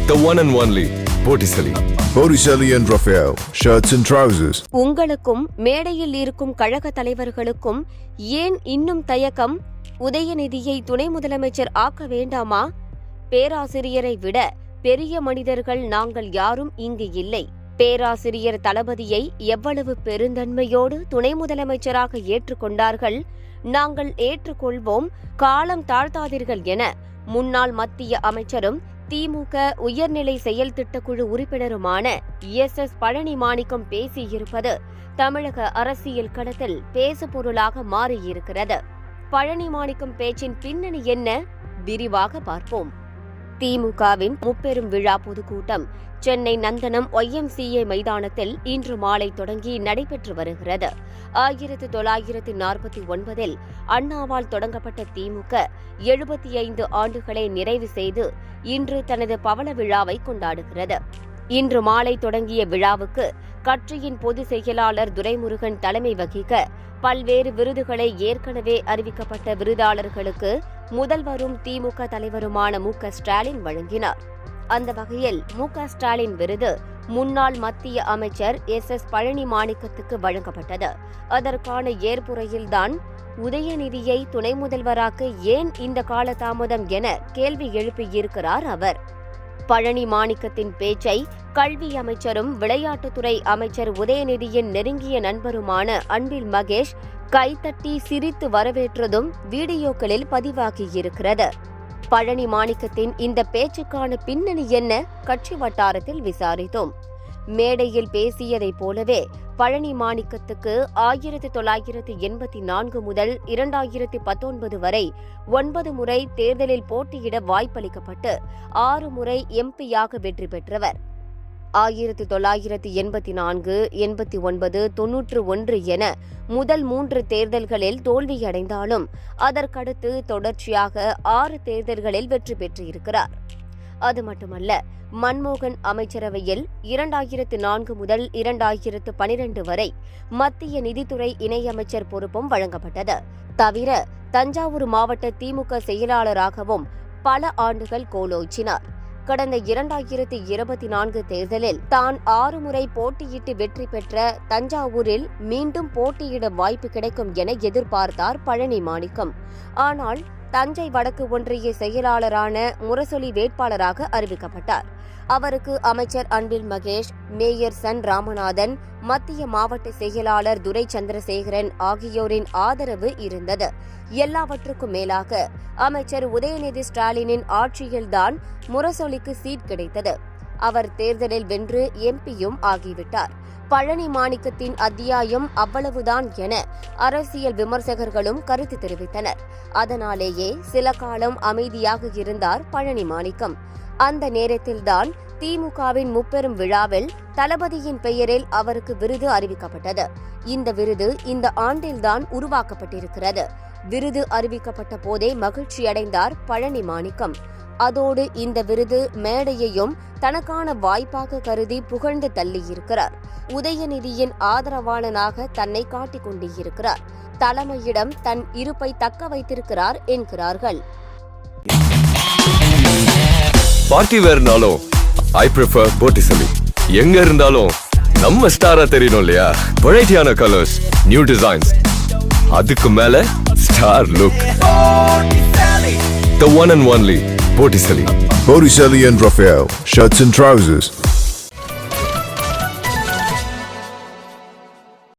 The one and only Botticelli. Botticelli and Raphael, shirts and trousers. உங்களுக்கும் மேடையில் இருக்கும் கழக தலைவர்களுக்கும் ஏன் இன்னும் தயக்கம்? உதயநிதியை துணை முதலமைச்சர் ஆக்க வேண்டாமா? பேராசிரியரை விட பெரிய மனிதர்கள் நாங்கள் யாரும் இங்கு இல்லை. பேராசிரியர் தளபதியை எவ்வளவு பெருந்தன்மையோடு துணை முதலமைச்சராக ஏற்றுக்கொண்டார்கள். நாங்கள் ஏற்றுக்கொள்வோம், காலம் தாழ்த்தாதீர்கள் என முன்னாள் மத்திய அமைச்சரும் திமுக உயர்நிலை செயல் திட்டக்குழு உறுப்பினருமான SS பழனி மாணிக்கம் பேசியிருப்பது தமிழக அரசியல் களத்தில் பேசுபொருளாக மாறியிருக்கிறது. பழனி மாணிக்கம் பேச்சின் பின்னணி என்ன? விரிவாக பார்ப்போம். திமுகவின் முப்பெரும் விழா பொதுக்கூட்டம் சென்னை நந்தனம் YMCA மைதானத்தில் இன்று மாலை தொடங்கி நடைபெற்று வருகிறது. 1949 அண்ணாவால் தொடங்கப்பட்ட திமுக 75 ஆண்டுகளை நிறைவு செய்து இன்று தனது பவள விழாவை கொண்டாடுகிறது. இன்று மாலை தொடங்கிய விழாவுக்கு கட்சியின் பொதுச் செயலாளர் துரைமுருகன் தலைமை வகிக்க பல்வேறு விருதுகளை ஏற்கனவே அறிவிக்கப்பட்ட விருதாளர்களுக்கு முதல்வரும் திமுக தலைவருமான MK ஸ்டாலின் வழங்கினார். அந்த வகையில் MK ஸ்டாலின் விருது முன்னாள் மத்திய அமைச்சர் SS பழனி மாணிக்கத்துக்கு வழங்கப்பட்டது. அதற்கான ஏற்புரையில்தான் உதயநிதியை துணை முதல்வராக்க ஏன் இந்த காலதாமதம் என கேள்வி எழுப்பியிருக்கிறார் அவர். பழனி மாணிக்கத்தின் பேச்சை கல்வி அமைச்சரும் விளையாட்டுத்துறை அமைச்சர் உதயநிதியின் நெருங்கிய நண்பருமான அன்பில் மகேஷ் கைத்தட்டி சிரித்து வரவேற்றதும் வீடியோக்களில் பதிவாகியிருக்கிறது. பழனி மாணிக்கத்தின் இந்த பேச்சுக்கான பின்னணி என்ன? கட்சி வட்டாரத்தில் விசாரித்தோம். மேடையில் பேசியதைப் போலவே பழனி மாணிக்கத்துக்கு 1984 முதல் 2019 வரை 9 முறை தேர்தலில் போட்டியிட வாய்ப்பளிக்கப்பட்டு 6 முறை MP-யாக வெற்றி பெற்றவர். 1984, 89, 91 என முதல் 3 தேர்தல்களில் தோல்வியடைந்தாலும் அதற்கடுத்து தொடர்ச்சியாக 6 தேர்தல்களில் வெற்றி பெற்றிருக்கிறார். அது மட்டுமல்ல, மன்மோகன் அமைச்சரவையில் 2004 முதல் 2012 வரை மத்திய நிதித்துறை இணையமைச்சர் பொறுப்பும் வழங்கப்பட்டது. தவிர தஞ்சாவூர் மாவட்ட திமுக செயலாளராகவும் பல ஆண்டுகள் கோலோச்சினார். கடந்த 2024 தேர்தலில் தான் 6 முறை போட்டியிட்டு வெற்றி பெற்ற தஞ்சாவூரில் மீண்டும் போட்டியிட வாய்ப்பு கிடைக்கும் என எதிர்பார்த்தார் பழனி மாணிக்கம். ஆனால் தஞ்சை வடக்கு ஒன்றிய செயலாளரான முரசொலி வேட்பாளராக அறிவிக்கப்பட்டார். அவருக்கு அமைச்சர் அன்பில் மகேஷ், மேயர் சன் ராமநாதன், மத்திய மாவட்ட செயலாளர் துரை சந்திரசேகரன் ஆகியோரின் ஆதரவு இருந்தது. எல்லாவற்றுக்கும் மேலாக அமைச்சர் உதயநிதி ஸ்டாலினின் ஆட்சியில்தான் முரசொலிக்கு சீட் கிடைத்தது. அவர் தேர்தலில் வென்று MP-யும் ஆகிவிட்டார். பழனி மாணிக்கத்தின் அத்தியாயம் அவ்வளவுதான் என அரசியல் விமர்சகர்களும் கருத்து தெரிவித்தனர். அதனாலேயே சில காலம் அமைதியாக இருந்தார் பழனி மாணிக்கம். அந்த நேரத்தில்தான் திமுகவின் முப்பெரும் விழாவில் தளபதியின் பெயரில் அவருக்கு விருது அறிவிக்கப்பட்டது. இந்த விருது இந்த ஆண்டில்தான் உருவாக்கப்பட்டிருக்கிறது. விருது அறிவிக்கப்பட்ட போதே மகிழ்ச்சியடைந்தார் பழனி மாணிக்கம். அதோடு இந்த விருது மேடையையும் தனக்கான வாய்ப்பாக கருதி புகழ்ந்து தள்ளியிருக்கிறார். உதயநிதியின் ஆதரவாளனாக தன்னை காட்டிக் கொண்டிருக்கிறார். தலைமையிடம் தன் இருப்பை தக்க வைத்திருக்கிறார் என்கிறார்கள். பார்ட்டி வேர்னாலும் I prefer Botticelli. எங்க இருந்தாலும் நம்ம ஸ்டாரா தெரியணும் இல்லையா? வெரைட்டியான கலர்ஸ், நியூ டிசைன்ஸ், அதுக்கு மேல star look. The one and only Botticelli. Botticelli and Raphael, shirts and trousers.